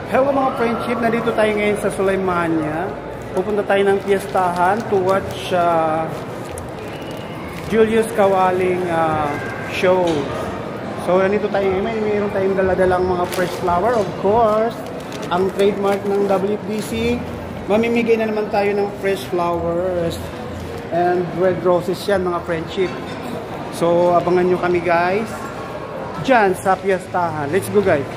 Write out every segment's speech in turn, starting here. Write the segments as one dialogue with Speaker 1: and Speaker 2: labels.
Speaker 1: Hello mga friendship, nandito tayo ngayon sa Sulaimania. Pupunta tayo ng piyestahan to watch Julius Kawaling show. So nandito tayo ngayon, mayroon tayong daladalang mga fresh flower, of course. Ang trademark ng WFDC, mamimigay na naman tayo ng fresh flowers and red roses yan mga friendship. So abangan nyo kami guys dyan sa piyestahan. Let's go guys.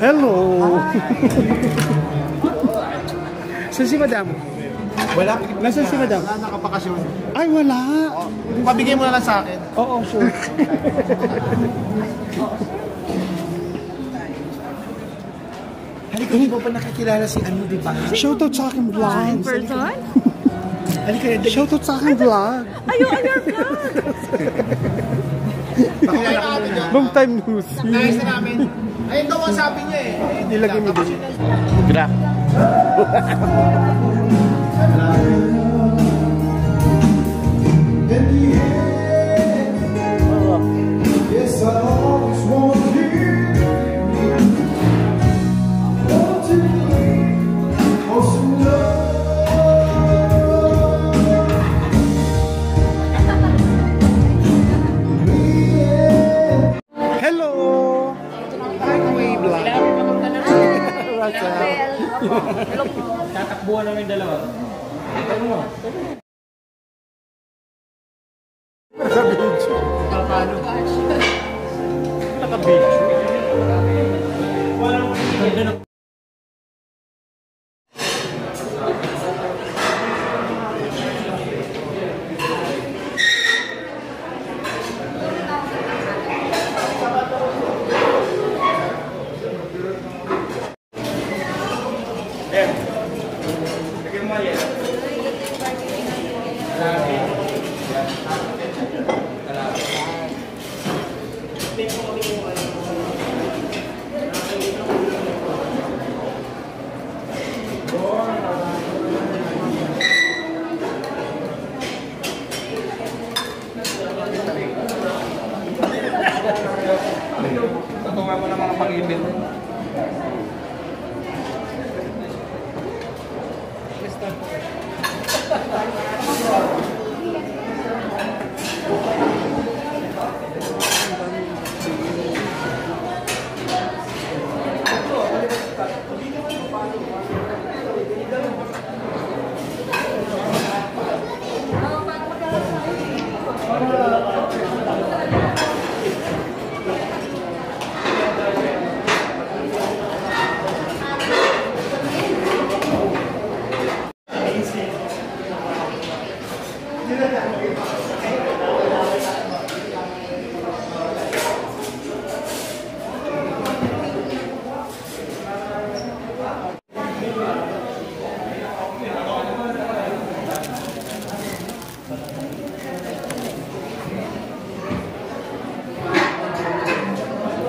Speaker 1: Hello! Saan si Madam?
Speaker 2: Wala.
Speaker 1: Nasaan si Madam?
Speaker 2: Wala, nakapakasyon.
Speaker 1: Ay, wala!
Speaker 2: Oh, pabigay mo na lang sa akin.
Speaker 1: Oo, sure.
Speaker 2: Halika, hindi mo pa nakakilala si ano, di ba?
Speaker 1: Shoutout sa aking vlog.
Speaker 3: In person?
Speaker 2: Halika,
Speaker 1: Shoutout sa aking vlog.
Speaker 3: Ayaw, your vlog!
Speaker 2: pakilala ka muna.
Speaker 1: Long time no see.
Speaker 2: Nais na namin. Ayun daw ang sabi niya eh.
Speaker 1: Ilagay mo din. Gra.
Speaker 4: Tatakbuhan namin dalawa. Ano mo?
Speaker 1: Naka-video.
Speaker 4: Paano?
Speaker 1: Naka-video.
Speaker 4: Tutungan mo ng mga pang-ibig.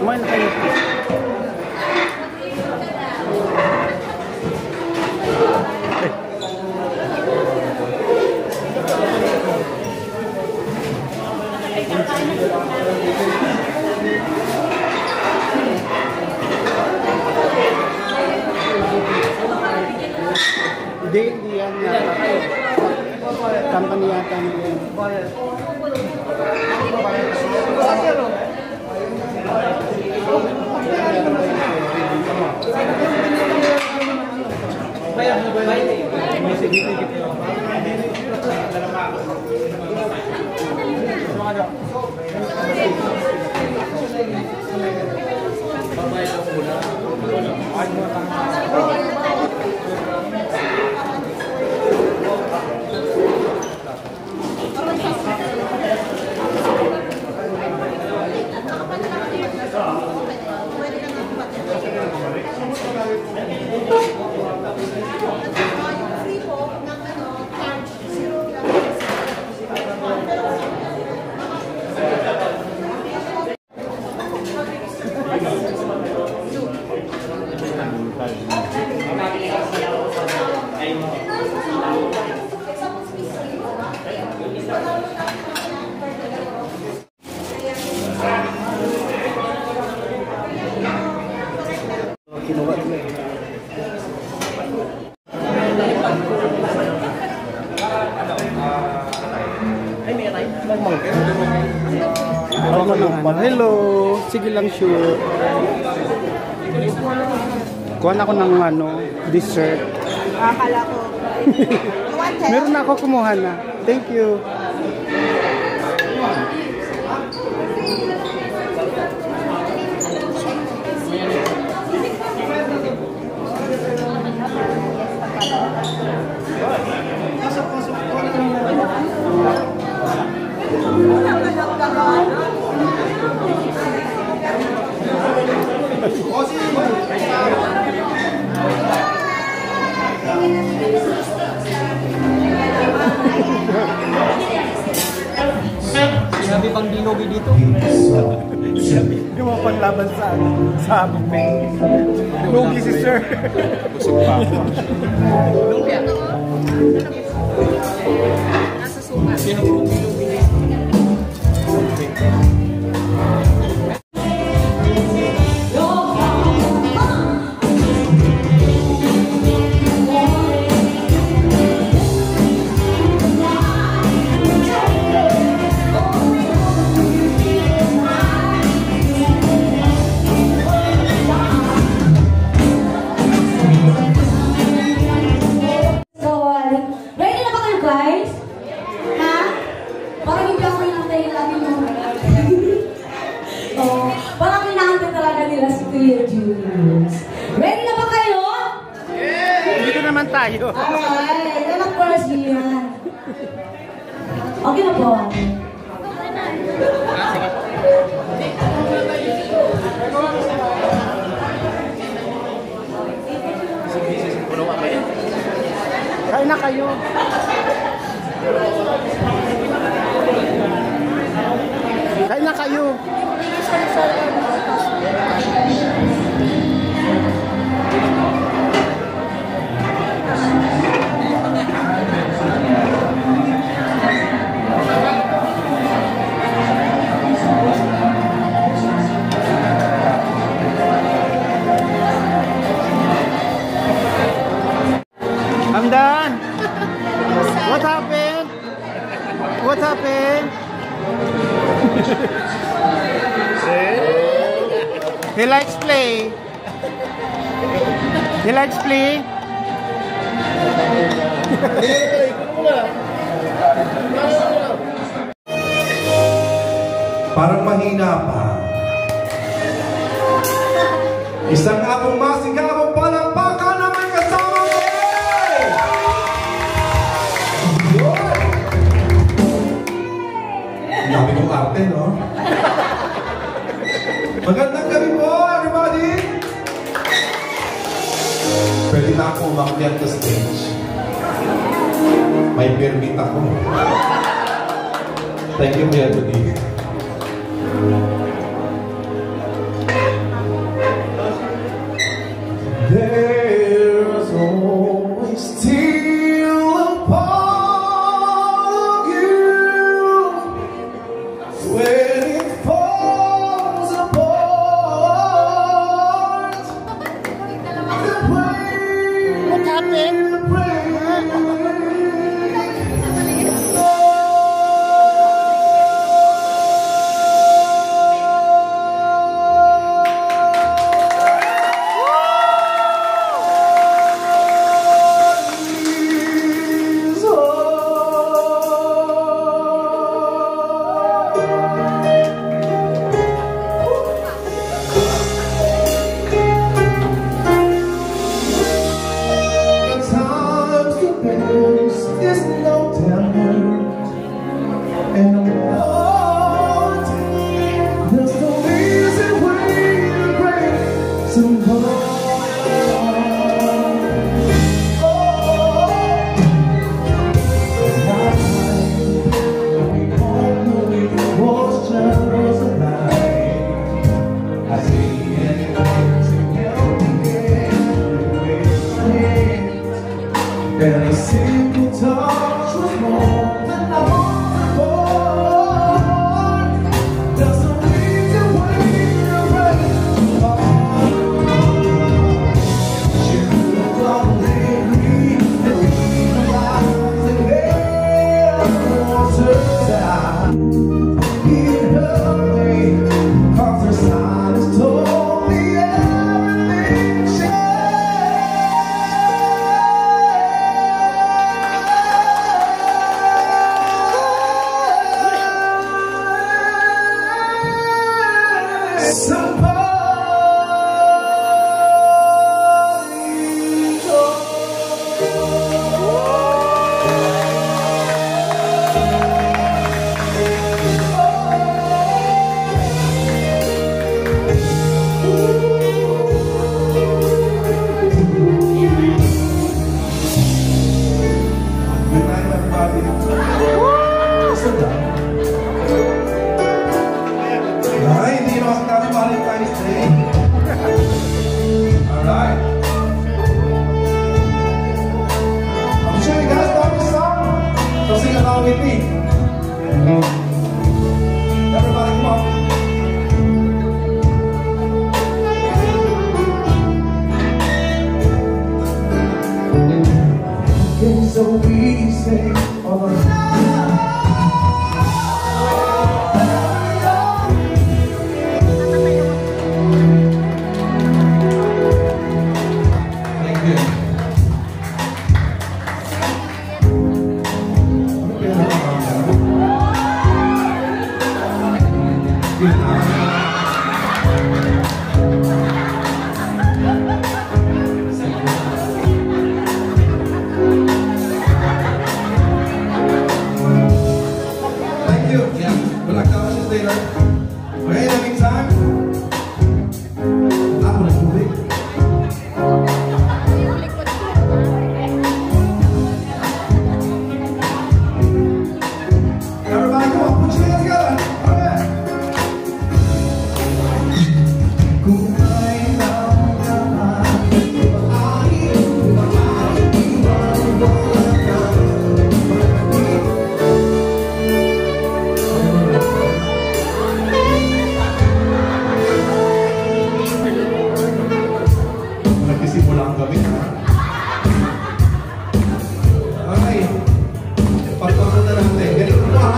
Speaker 4: Kumain na kayo. Hindi yan yata. Company yata nila. tayo.
Speaker 1: ako ng ano. Hello. Sige lang, sure. Kuha na ako ng ano, dessert.
Speaker 3: Akala ko.
Speaker 1: Meron na ako, kumuha na. Thank you.
Speaker 4: Sinabi pang dinugi dito.
Speaker 1: Yung mga panlaban sa buffet. Lugi si sir. Busog pa ako.
Speaker 3: Nasa suka.
Speaker 5: Ready na ba kayo, guys? Ha? Parang hindi ako inantay lagi mo. Oh, parang inaantay talaga nila si Kuya Julius. Ready na ba kayo?
Speaker 1: Dito naman tayo.
Speaker 5: Alright, then of course, yan. Okay na po.
Speaker 1: Kain na kayo. Kain na kayo. Hamdan! What happened? What happened? He likes play. He likes play.
Speaker 2: Parang mahina pa. Isang abong masigabong palakpakan naman kasama mo! Yun! Dami kong arte, no? Magandang gabi po, everybody! Pwede na ako umakyat sa stage. May permit ako. Thank you, Kuya Judy. There's always still a part of you when it falls apart.
Speaker 1: What happened?
Speaker 2: And a simple touch was more than I wanted for. Doesn't mean to wait around. say all the Thank you. Thank you. Yeah. Good luck to later. Okay, in the meantime, ako na tubig. Everybody, come on, put your hands together. Okay. Kung kailan ka nagsisimula ang gabi, ha? Okay. Pagpapot na natin. Ganito po, ha?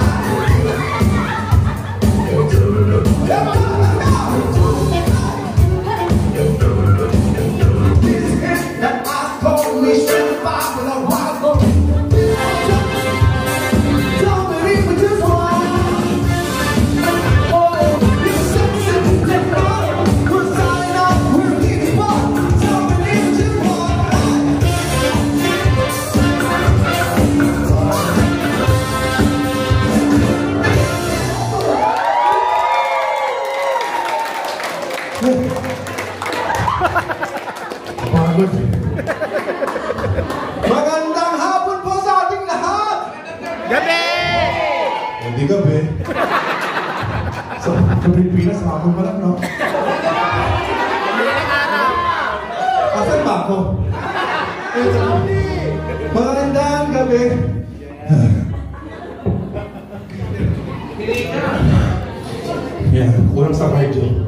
Speaker 2: That I told me straight back with a wild boy. Don't believe me, just one. Oh, you sexy, take one. 'Cause I know we're getting one. Don't believe me, just one. Pagod. Magandang hapon po sa ating lahat!
Speaker 1: Gabi!
Speaker 2: Hindi gabi. Sa Pilipinas, hapon pa lang, no? Asan ba ako? Magandang gabi. Yeah, kurang sa radyo.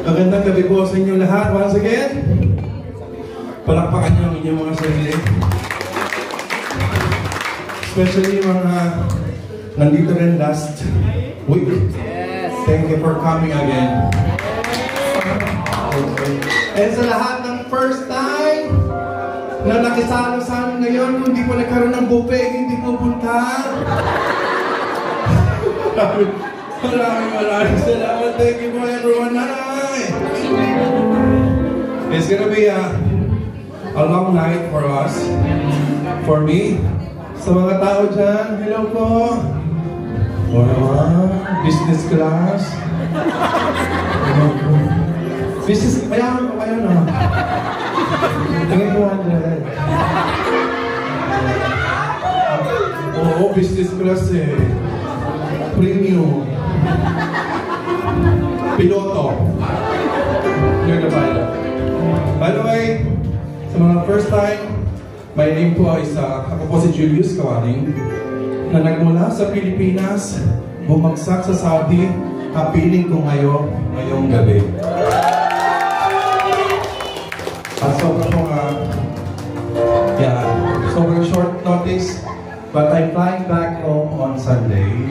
Speaker 2: Magandang gabi po sa inyo lahat. Once again, palakpakan niyo ang inyong mga sarili. Especially yung mga nandito rin last week. Thank you for coming again. And sa lahat ng first time na nakisalo sa amin ngayon, kung di po nagkaroon ng buffet, hindi po punta. Maraming salamat. Thank you po everyone. It's gonna be a long night for us, for me. Sa mga tao dyan, hello po. Business class. Hello po. Business, mayaman po kayo, no? Tingin 200. Oo, business class eh. Premium. Piloto. You're the pilot. By the way, sa mga first time, my name po is, ako po si Julius Kawaning, na nagmula sa Pilipinas, bumagsak sa Saudi, kapiling ko ngayong gabi. At sobrang short notice, but I'm flying back home on Sunday.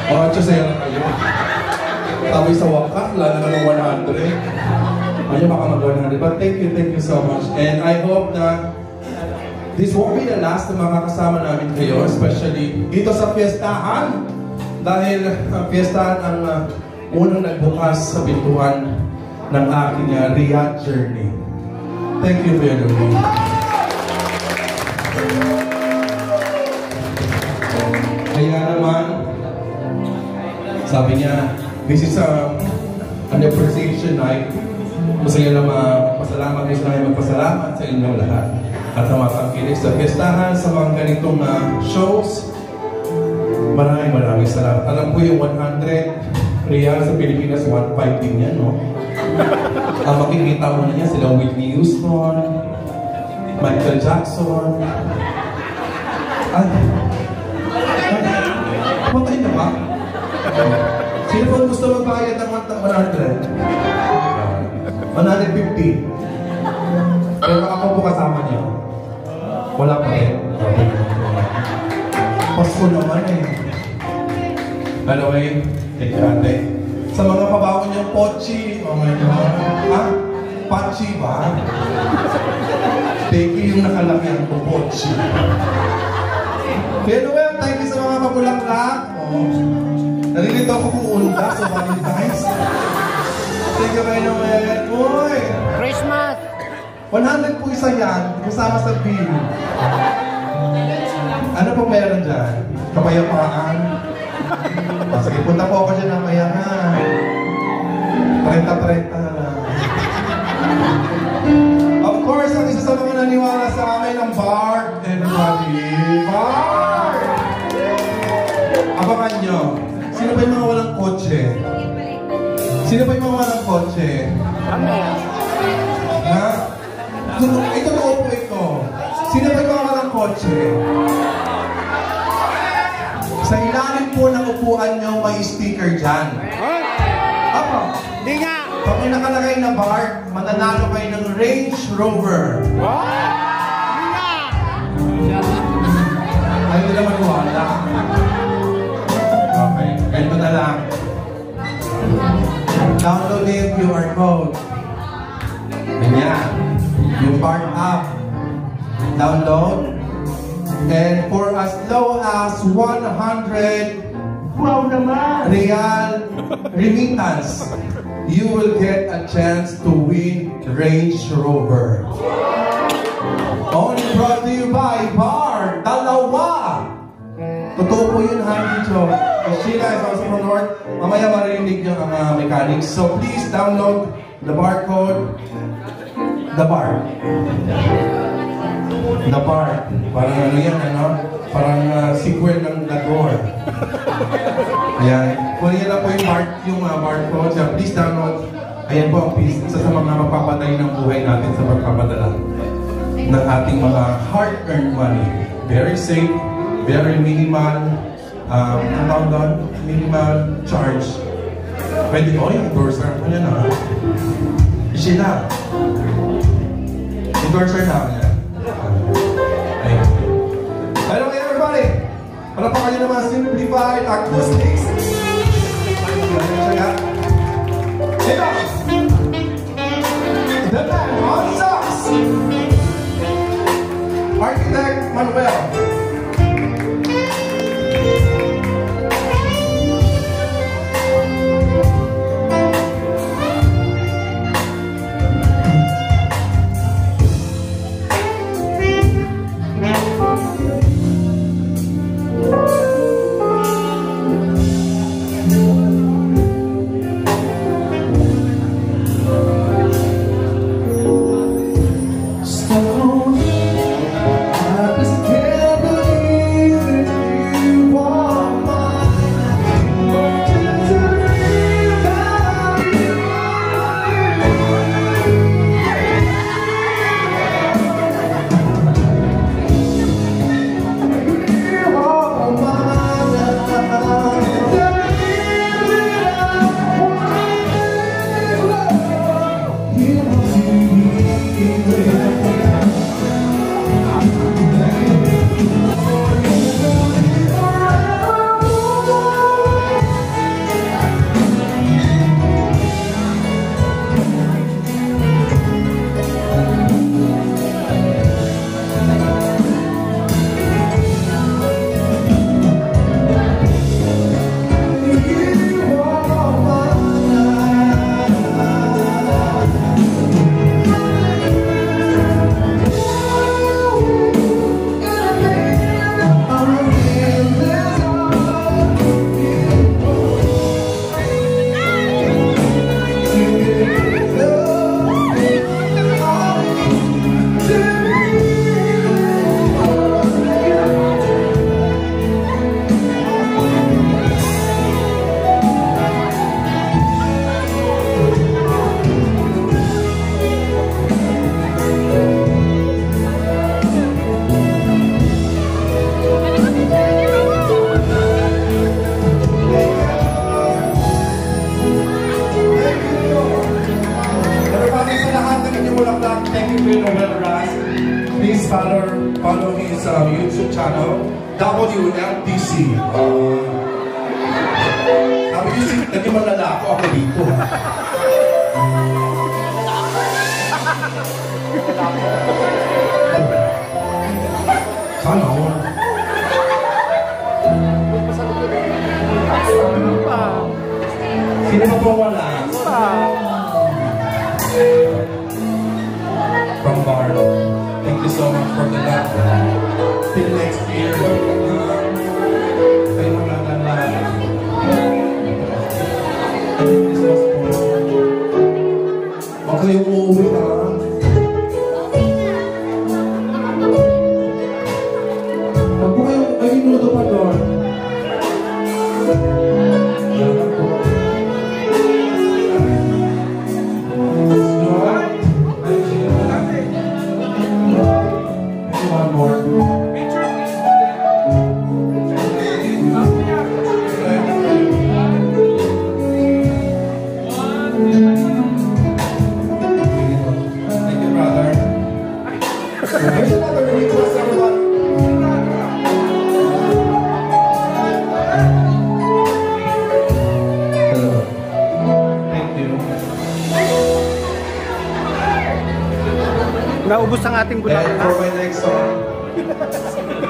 Speaker 2: Oh, sa'yo na kayo. Tapos sa wakas, lalo na ng 100. Ayaw baka mag-100. But thank you so much. And I hope na this won't be the last na makakasama namin kayo, especially dito sa fiestahan. Dahil ang fiestahan ang unang nagbukas sa pintuan ng aking Riyadh journey. Thank you very much. Kaya naman, sabi niya, this is an appreciation night. Gusto niya na magpasalamat, gusto namin magpasalamat sa inyong lahat. At na mapakinig sa fiestahan, sa mga ganitong shows. Maraming salamat. Alam ko yung 100 real sa Pilipinas, 1.5 din yan, no? Makikita mo na niya sila Whitney Houston, Michael Jackson. Puntahin na ba? Sino po gusto magbayad ng 100? 150. Pero ako po kasama niyo. Wala pa rin. Pasko naman eh. By the way, thank you ate. Sa mga pabago niyong pochi, oh my God. Ah, pachi ba? Teki yung nakalaki ang pochi. Pero well, thank you sa mga pabulaklak. Oh. Narilito ako kung unda sa Valentine's. Thank you kay Noel. Uy!
Speaker 1: Christmas!
Speaker 2: 100 po isa yan, kasama sa bill. Ano po meron dyan? Kapayapaan? Sige, punta po ako dyan ng mayaman. 30-30 na lang. Of course, ang isa sa mga naniwala sa amin ang Bart. Everybody, Bart! Abangan nyo. Sino ba yung mga walang kotse? Sino ba yung mga walang kotse? Ha? Ito totoo po ito. Sino ba yung mga walang kotse? Sa ilalim po ng upuan nyo, may sticker dyan. Apa?
Speaker 1: Di nga!
Speaker 2: Pag may nakalagay na Bart, mananalo kayo ng Range Rover. Ayaw nila maniwala. Okay, ganito na lang. Download yung QR code. Ganyan. Yung Bart app. Download. And for as low as 100 real remittance, you will get a chance to win Range Rover. Only brought to you by Bart. Dalawa! Totoo po yun, ha, dito. Sheila is also from North. Mamaya marinig nyo ang mechanics. So please download the barcode. The Bart. The Bart. Parang ano yan, ano? Parang sequel ng The Door. Ayan. Kung yan lang po yung barcode. So please download. Ayan po ang isa sa mga mapapatay ng buhay natin sa pagpapadala ng ating mga hard-earned money. Very safe. Very minimal, minimal charge. Pwede ko yung endorser ko yan, ha? Sheila. Endorser na ako yan. Ayun. Hello everybody! Para pa kayo naman simplified acoustics. Ito! The man on socks! Architect Manuel. Please follow his YouTube channel, WFDC. WFDC, naging malala ako dito. Sana all. Sino pa po wala? From Bar. Thank you so much for the love. Till next year. Kayo maglalala. Christmas po. Huwag kayong uuwi ha. Huwag po kayong ay minuto pa doon. One more. Thank you, brother. There's another request, everyone. Hello. Thank you.
Speaker 1: Naubos ang ating
Speaker 2: And
Speaker 1: bulaklak.
Speaker 2: for my next song,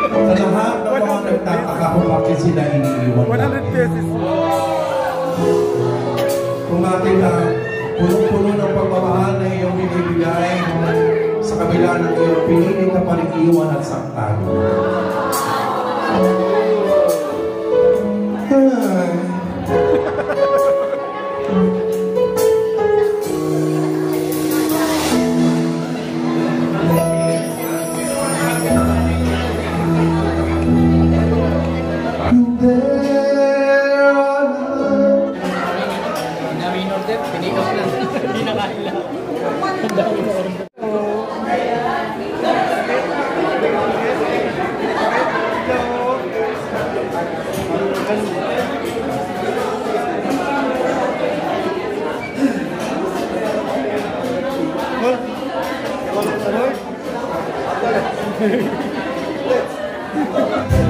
Speaker 2: sa lahat ng mga nagtataka kung bakit sila iniiwan
Speaker 1: 100 pesos.
Speaker 2: Kung bakit na punong-puno ng pagmamahal na iyong binibigay sa kabila ng iyong pinili ka pa rin iwan at saktan.
Speaker 4: Pinikas lang. Hindi na kaila. Ang dami na order.
Speaker 1: Hello.